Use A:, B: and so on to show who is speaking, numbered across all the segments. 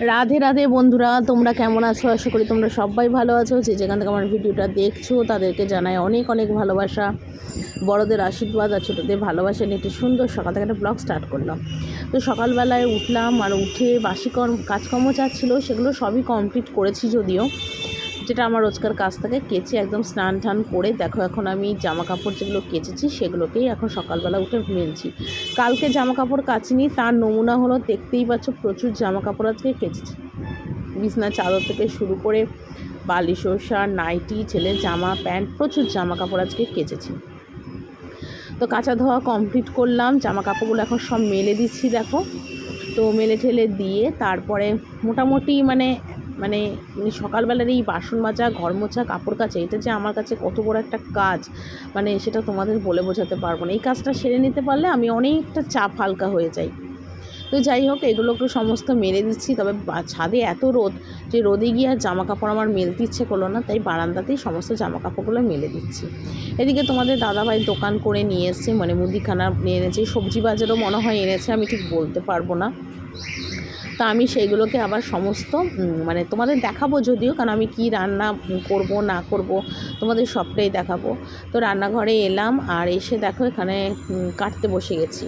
A: রাধে রাধে বন্ধুরা, তোমরা কেমন আছো? আশা করি তোমরা সবাই ভালো আছো। যে যেখান থেকে আমার ভিডিওটা দেখছো তাদেরকে জানাই অনেক অনেক ভালোবাসা, বড়দের আশীর্বাদ আর ছোটোদের ভালোবাসা নিয়ে একটি সুন্দর সকাল থেকে একটা ব্লগ স্টার্ট করলাম। তো সকালবেলায় উঠলাম আর উঠে বাসি কাজকর্ম যা ছিল সেগুলো সবই কমপ্লিট করেছি, যদিও যেটা আমার রোজকার কাজ থেকে কেচে একদম স্নান টান করে দেখো এখন আমি জামা কাপড় যেগুলো কেচেছি সেগুলোকেই এখন সকালবেলা উঠে মেলছি। কালকে জামা কাপড় কাচিনি, তার নমুনা হলো দেখতেই পাচ্ছ প্রচুর জামা কাপড় আজকে কেচেছি। বিছনা চাদর থেকে শুরু করে বালিশ ওষা নাইটি ছেলের জামা প্যান্ট প্রচুর জামা কাপড় আজকে কেচেছি। তো কাচা ধোয়া কমপ্লিট করলাম, জামা কাপড়গুলো এখন সব মেলে দিচ্ছি দেখো। তো মেলে ঠেলে দিয়ে তারপরে মোটামুটি মানে মানে সকালবেলার এই বাসন মাজা ঘর মোছা কাপড় কাচা এটা যে আমার কাছে কত বড় একটা কাজ, মানে সেটা তোমাদের বলে বোঝাতে পারবো না। এই কাজটা সেরে নিতে পারলে আমি অনেকটা চাপ হালকা হয়ে যাই। তো যাই হোক এগুলোকে সমস্ত মেলে দিচ্ছি। তবে ছাদে এত রোদ যে রোদে গিয়ে আর জামা কাপড় আমার মেলতে ইচ্ছে করলো না, তাই বারান্দাতেই সমস্ত জামা কাপড়গুলো মেলে দিচ্ছি। এদিকে তোমাদের দাদাভাই দোকান করে নিয়ে এসছে, মানে মুদিখানা নিয়ে এনেছে, সবজি বাজারও মনে হয় এনেছে, আমি ঠিক বলতে পারবো না। তা আমি সেইগুলোকে আবার সমস্ত মানে তোমাদের দেখাবো, যদিও কারণ আমি কি রান্না করব না করব তোমাদের সবটাই দেখাবো। তো রান্নাঘরে এলাম আর এসে দেখো এখানে কাটতে বসে গেছি।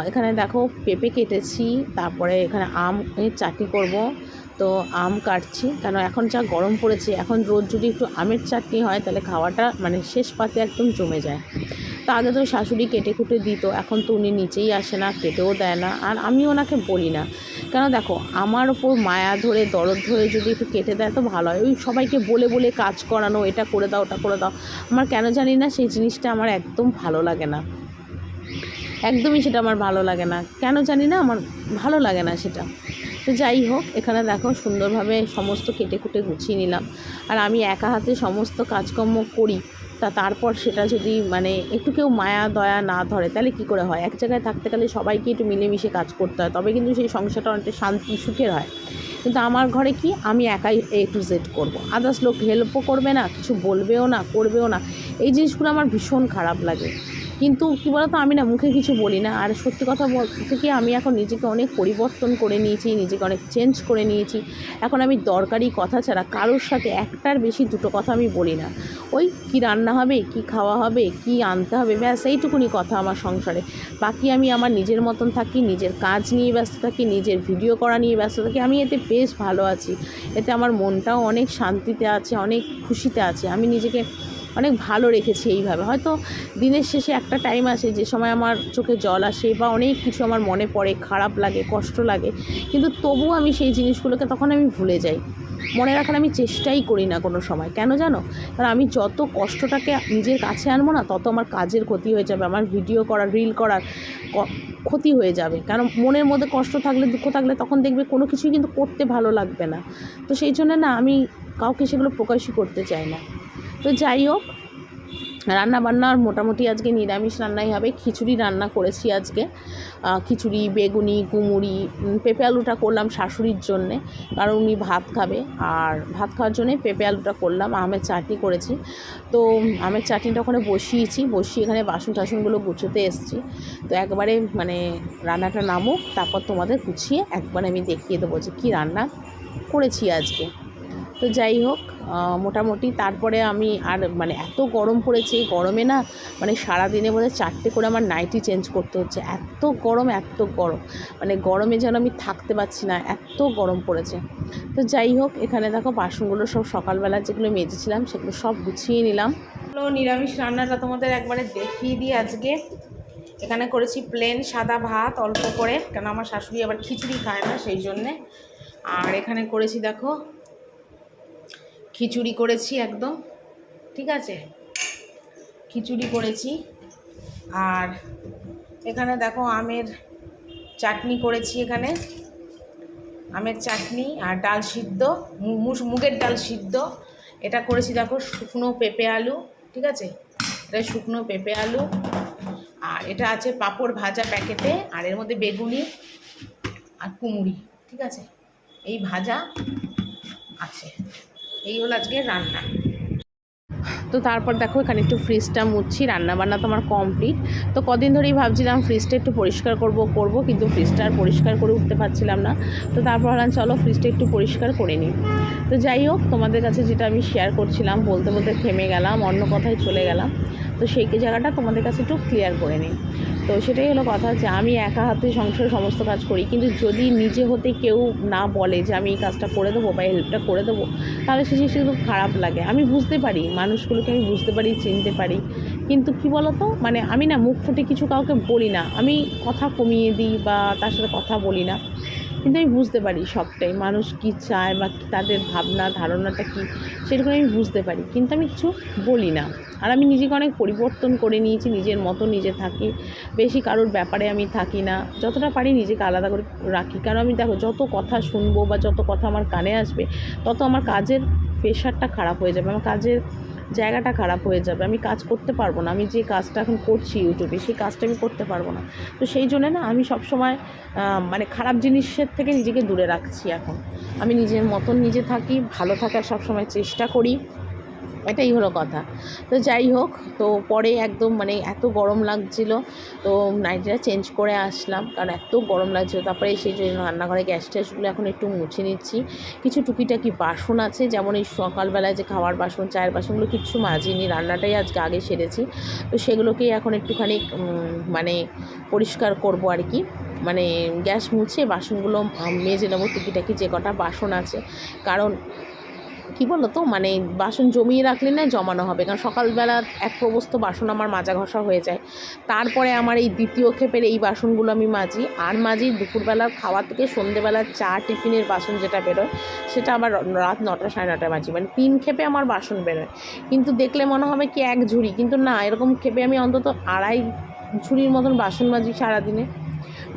A: এখানে দেখো পেঁপে কেটেছি, তারপরে এখানে আমের চাটনি করব। তো আম কাটছি, কেন এখন যা গরম পড়েছে, এখন রোজ যদি একটু আমের চাটনি হয় তাহলে খাওয়াটা মানে শেষ পাতে একদম জমে যায়। তো আগে তো শাশুড়ি কেটে কুটে দিত, এখন তো উনি নিচেই আসে না, কেটেও দেয় না, আর আমি ওনাকে বলি না। কেন দেখো আমার ওপর মায়া ধরে দরদ ধরে যদি একটু কেটে দেয় তো ভালো হয়। ওই সবাইকে বলে বলে কাজ করানো, এটা করে দাও ওটা করে দাও, আমার কেন জানি না সেই জিনিসটা আমার একদম ভালো লাগে না, একদমই সেটা আমার ভালো লাগে না, কেন জানি না আমার ভালো লাগে না সেটা। তো যাই হোক এখানে দেখো সুন্দরভাবে সমস্ত কেটে কুটে গুছিয়ে নিলাম। আর আমি একা হাতে সমস্ত কাজকর্ম করি, তারপর সেটা যদি মানে একটু কেউ মায়া দয়া না ধরে তাহলে কি করে হয়? এক জায়গায় থাকতে গেলে সবাইকে একটু মিলেমিশে কাজ করতে হয়, তবে কিন্তু সেই সংসারটা অনেকটা শান্তি সুখের হয়। কিন্তু আমার ঘরে কি আমি একাই A to Z করবো, আদার্স লোক হেল্পও করবে না, কিছু বলবেও না, করবেও না। এই জিনিসগুলো আমার ভীষণ খারাপ লাগে। কিন্তু কী বলতো, আমি না মুখে কিছু বলি না। আর সত্যি কথা বলতে কি আমি এখন নিজেকে অনেক পরিবর্তন করে নিয়েছি, নিজেকে অনেক চেঞ্জ করে নিয়েছি। এখন আমি দরকারি কথা ছাড়া কারোর সাথে একটার বেশি দুটো কথা আমি বলি না। ওই কি রান্না হবে, কি খাওয়া হবে, কি আনতে হবে, ব্যাস এইটুকুনি কথা আমার সংসারে। বাকি আমি আমার নিজের মতন থাকি, নিজের কাজ নিয়ে ব্যস্ত থাকি, নিজের ভিডিও করা নিয়ে ব্যস্ত থাকি। আমি এতে বেশ ভালো আছি, এতে আমার মনটাও অনেক শান্তিতে আছে, অনেক খুশিতে আছে। আমি নিজেকে অনেক ভালো রেখেছি এইভাবে। হয়তো দিনের শেষে একটা টাইম আসে যে সময় আমার চোখে জল আসে বা অনেক কিছু আমার মনে পড়ে, খারাপ লাগে, কষ্ট লাগে, কিন্তু তবুও আমি সেই জিনিসগুলোকে তখন আমি ভুলে যাই। মনে রাখার আমি চেষ্টাই করি না কোনো সময়। কেন জানো? কারণ আমি যত কষ্টটাকে নিজের কাছে আনবো না, তত আমার কাজের ক্ষতি হয়ে যাবে, আমার ভিডিও করার রিল করার ক্ষতি হয়ে যাবে। কারণ মনের মধ্যে কষ্ট থাকলে, দুঃখ থাকলে তখন দেখবে কোনো কিছুই কিন্তু করতে ভালো লাগবে না। তো সেই জন্য না আমি কাউকে সেগুলো প্রকাশই করতে চাই না। তো যাই হোক রান্নাবান্নার মোটামুটি আজকে নিরামিষ রান্নাই হবে। খিচুড়ি রান্না করেছি আজকে, খিচুড়ি, বেগুনি, কুমুরি, পেঁপে আলুটা করলাম শাশুড়ির জন্যে, কারণ উনি ভাত খাবে, আর ভাত খাওয়ার জন্যে পেঁপে আলুটা করলাম। আমের চাটনি করেছি। তো আমের চাটনিটা ওখানে বসিয়ে এখানে বাসন টাসনগুলো গুছোতে এসেছি। তো একবারে মানে রান্নাটা নামুক, তারপর তোমাদের গুছিয়ে একবারে আমি দেখিয়ে দেবো যে কী রান্না করেছি আজকে। তো যাই হোক মোটামুটি তারপরে আমি আর মানে এত গরম পড়েছে, এই গরমে না মানে সারাদিনে বোধহয় 4টে করে আমার নাইটি চেঞ্জ করতে হচ্ছে, এত গরম মানে গরমে যেন আমি থাকতে পারছি না, এত গরম পড়েছে। তো যাই হোক এখানে দেখো বাসনগুলো সব সকালবেলা যেগুলো মেজেছিলাম সেগুলো সব গুছিয়ে নিলাম। নিরামিষ রান্নাটা তোমাদের একবারে দেখিয়ে দিই আজকে। এখানে করেছি প্লেন সাদা ভাত অল্প করে, কেন আমার শাশুড়ি আবার খিচুড়ি খায় না সেই জন্যে। আর এখানে করেছি দেখো খিচুড়ি করেছি একদম, ঠিক আছে, খিচুড়ি করেছি। আর এখানে দেখো আমের চাটনি করেছি, এখানে আমের চাটনি আর ডাল সিদ্ধ, মুগের ডাল সিদ্ধ এটা করেছি। দেখো শুকনো পেঁপে আলু, ঠিক আছে, এটা শুকনো পেঁপে আলু। আর এটা আছে পাঁপড় ভাজা প্যাকেটে, আর এর মধ্যে বেগুনি আর কুমড়ি, ঠিক আছে, এই ভাজা আছে। এই হলো আজকে রান্না। তো তারপর দেখো এখানে একটু ফ্রিজটা মুছছি, রান্নাবান্না তো আমার কমপ্লিট। তো কদিন ধরেই ভাবছিলাম ফ্রিজটা একটু পরিষ্কার করব, কিন্তু ফ্রিজটা আর পরিষ্কার করে উঠতে পারছিলাম না। তো তারপর ভাবলাম চলো ফ্রিজটা একটু পরিষ্কার করে নিই। তো যাই হোক, তোমাদের কাছে যেটা আমি শেয়ার করছিলাম, বলতে বলতে থেমে গেলাম, অন্য কথায় চলে গেলাম। তো সেই জায়গাটা তোমাদের কাছে একটু ক্লিয়ার করে নিই। তো সেটাই হলো কথা, যে আমি একা হাতে সংসারের সমস্ত কাজ করি, কিন্তু যদি নিজে হতে কেউ না বলে যে আমি এই কাজটা করে দেবো বা হেল্পটা করে দেবো, তাহলে সে জিনিসটা খুব খারাপ লাগে। আমি বুঝতে পারি, মানুষগুলোকে আমি বুঝতে পারি, চিনতে পারি, কিন্তু কি বলো তো, মানে আমি না মুখ ফুটে কিছু কাউকে বলি না, আমি কথা কমিয়ে দিই বা তার সাথে কথা বলি না। কিন্তু আমি বুঝতে পারি সবটাই, মানুষ কী চায় বা তাদের ভাবনা ধারণাটা কী, সেরকম আমি বুঝতে পারি, কিন্তু আমি কিছু বলি না। আর আমি নিজেকে অনেক পরিবর্তন করে নিয়েছি, নিজের মতো নিজে থাকি, বেশি কারোর ব্যাপারে আমি থাকি না, যতটা পারি নিজেকে আলাদা করে রাখি। কারণ আমি দেখো, যত কথা শুনবো বা যত কথা আমার কানে আসবে, তত আমার কাজের প্রেশারটা খারাপ হয়ে যাবে, আমার কাজের জায়গাটা খারাপ হয়ে যাবে, আমি কাজ করতে পারবো না। আমি যে কাজটা এখন করছি ইউটিউবে, সেই কাজটা আমি করতে পারবো না। তো সেই জন্য না আমি সবসময় মানে খারাপ জিনিসের থেকে নিজেকে দূরে রাখছি। এখন আমি নিজের মতন নিজে থাকি, ভালো থাকার সবসময় চেষ্টা করি, এটাই হলো কথা। তো যাই হোক, তো পরে একদম মানে এত গরম লাগছিল, তো নাইটিটা চেঞ্জ করে আসলাম, কারণ এত গরম লাগছিল। তারপরে সেই জন্য রান্নাঘরে গ্যাস ট্যাসগুলো এখন একটু মুছে নিচ্ছি। কিছু টুকিটাকি বাসন আছে, যেমন এই সকালবেলায় যে খাওয়ার বাসন, চায়ের বাসনগুলো কিচ্ছু মাজিনি, রান্নাটাই আজকে আগে সেরেছি। তো সেগুলোকেই এখন একটুখানি মানে পরিষ্কার করবো আর কি, মানে গ্যাস মুছে বাসনগুলো মেজে নেবো, টুকিটাকি যে কটা বাসন আছে। কারণ কী বলো তো, মানে বাসন জমিয়ে রাখলে না জমানো হবে, কারণ সকালবেলা এক প্রবস্ত বাসন আমার মাজা ঘষা হয়ে যায়। তারপরে আমার এই দ্বিতীয় ক্ষেপের এই বাসনগুলো আমি মাজি, আর মাজি দুপুরবেলার খাওয়া থেকে সন্ধ্যেবেলার চা টিফিনের বাসন যেটা বেরোয়, সেটা আবার রাত 9টা 9:30 মাজি, মানে 3 ক্ষেপে আমার বাসন বেরোয়। কিন্তু দেখলে মনে হবে কি এক ঝুড়ি, কিন্তু না, এরকম ক্ষেপে আমি অন্তত 2.5 ঝুড়ির মতন বাসন মাজি সারাদিনে,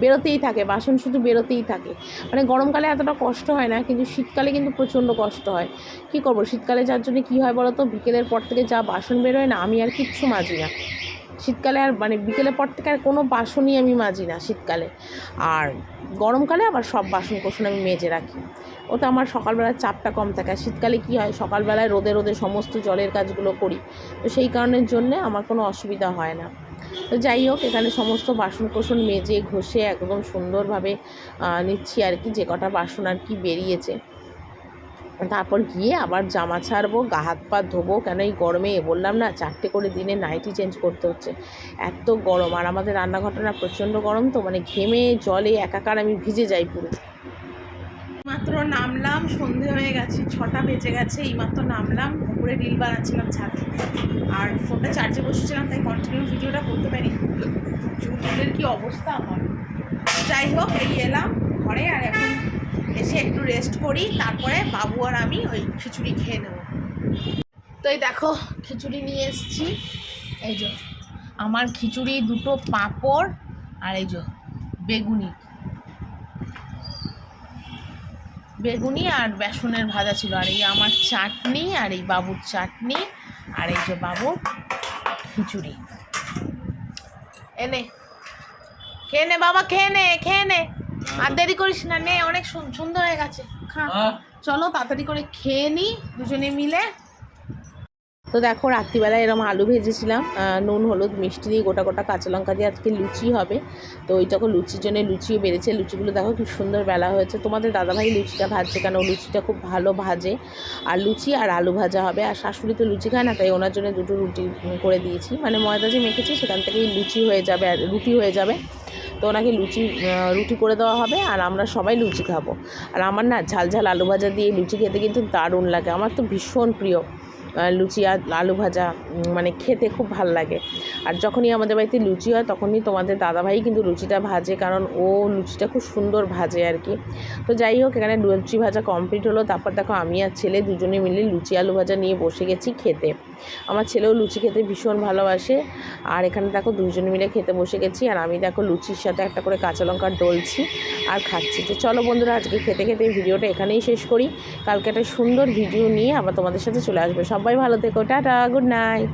A: বেরোতেই থাকে বাসন, শুধু বেরোতেই থাকে। মানে গরমকালে এতটা কষ্ট হয় না, কিন্তু শীতকালে কিন্তু প্রচণ্ড কষ্ট হয়। কী করবো, শীতকালে যার জন্য কী হয় বলো তো, বিকেলের পর থেকে যা বাসন বেরোয় না, আমি আর কিচ্ছু মাজি না শীতকালে, আর মানে বিকেলের পর থেকে আর কোনো বাসনই আমি মাজি না শীতকালে। আর গরমকালে আবার সব বাসন কোসন আমি মেজে রাখি, ওতে আমার সকালবেলার চাপটা কম থাকে। আর শীতকালে কী হয়, সকালবেলায় রোদে রোদে সমস্ত জলের কাজগুলো করি, তো সেই কারণের জন্যে আমার কোনো অসুবিধা হয় না। তো যাই হোক, এখানে সমস্ত বাসন কোসন মেজে ঘষে একদম সুন্দরভাবে নিচ্ছি আর কি, যে কটা বাসন আর কি বেরিয়েছে। তারপর গিয়ে আবার জামা ছাড়বো, গা হাত পা ধোবো, কেন এই গরমে বললাম না 4টে করে দিনে নাইটি চেঞ্জ করতে হচ্ছে, এত গরম। আর আমাদের রান্নাঘরটা না প্রচণ্ড গরম, তো মানে ঘেমে জলে একাকার আমি ভিজে যাই পুরো। মাত্র নামলাম, সন্ধে হয়ে গেছে, 6টা বেজে গেছে, এইমাত্র নামলাম, উপরে রিল বানাচ্ছিলাম ছাদে, আর ফোনটা চার্জে বসেছিলাম, তাই কন্টিনিউ ভিডিওটা করতে পারি। চুলের কী অবস্থা আমার। যাই হোক, এই এলাম ঘরে, আর এখন এসে একটু রেস্ট করি, তারপরে বাবু আর আমি ওই খিচুড়ি খেয়ে নেব। তো এই দেখো খিচুড়ি নিয়ে এসেছি, এই যে আমার খিচুড়ি, 2টো পাঁপড়, আর এই যে বেগুনি আর বেসনের ভাজা ছিল, আর এই আমার চাটনি, আর এই বাবুর চাটনি, আর এই যে বাবুর খিচুড়ি। এনে খেয়ে নে বাবা, খেয়ে নে, আর দেরি করিস না, নে, অনেক সুন্দর হয়ে গেছে, খা। চলো তাড়াতাড়ি করে খেয়ে নিই দুজনে মিলে। তো দেখো রাত্রিবেলায় এরকম আলু ভেজেছিলাম, নুন হলুদ মিষ্টি দিয়ে, গোটা গোটা কাঁচা লঙ্কা দিয়ে আজকে লুচি হবে। তো ওই তখন লুচির জন্য লুচিও বেড়েছে, লুচিগুলো দেখো কি সুন্দর বেলা হয়েছে। তোমাদের দাদাভাই লুচিটা ভাজছে, কেন লুচিটা খুব ভালো ভাজে। আর লুচি আর আলু ভাজা হবে, আর শাশুড়ি তো লুচি খায় না, তাই ওনার জন্য 2টো রুটি করে দিয়েছি, মানে ময়দা যে মেখেছি সেখান থেকেই লুচি হয়ে যাবে, আর রুটি হয়ে যাবে। তো ওনাকে রুটি করে দেওয়া হবে, আর আমরা সবাই লুচি খাবো। আর আমার না ঝাল ঝাল আলু ভাজা দিয়ে লুচি খেতে কিন্তু দারুণ লাগে, আমার তো ভীষণ প্রিয় লুচি আর আলু ভাজা, মানে খেতে খুব ভাল লাগে। আর যখনই আমাদের বাড়িতে লুচি হয়, তখনই তোমাদের দাদাভাই কিন্তু লুচিটা ভাজে, কারণ ও লুচিটা খুব সুন্দর ভাজে আর কি। তো যাই হোক, এখানে লুচি ভাজা কমপ্লিট হলো। তারপর দেখো আমি আর ছেলে দুজনে মিলে লুচি আলু ভাজা নিয়ে বসে গেছি খেতে। আমার ছেলেও লুচি খেতে ভীষণ ভালোবাসে, আর এখানে দেখো দুজনে মিলে খেতে বসে গেছি, আর আমি দেখো লুচির সাথে একটা করে কাঁচা লঙ্কা ডলছি আর খাচ্ছি। তো চলো বন্ধুরা, আজকে খেতে খেতে ভিডিওটা এখানেই শেষ করি, কালকে একটা সুন্দর ভিডিও নিয়ে আবার তোমাদের সাথে চলে আসবে। সবাই ভালো থেকো, টাটা, গুড নাইট।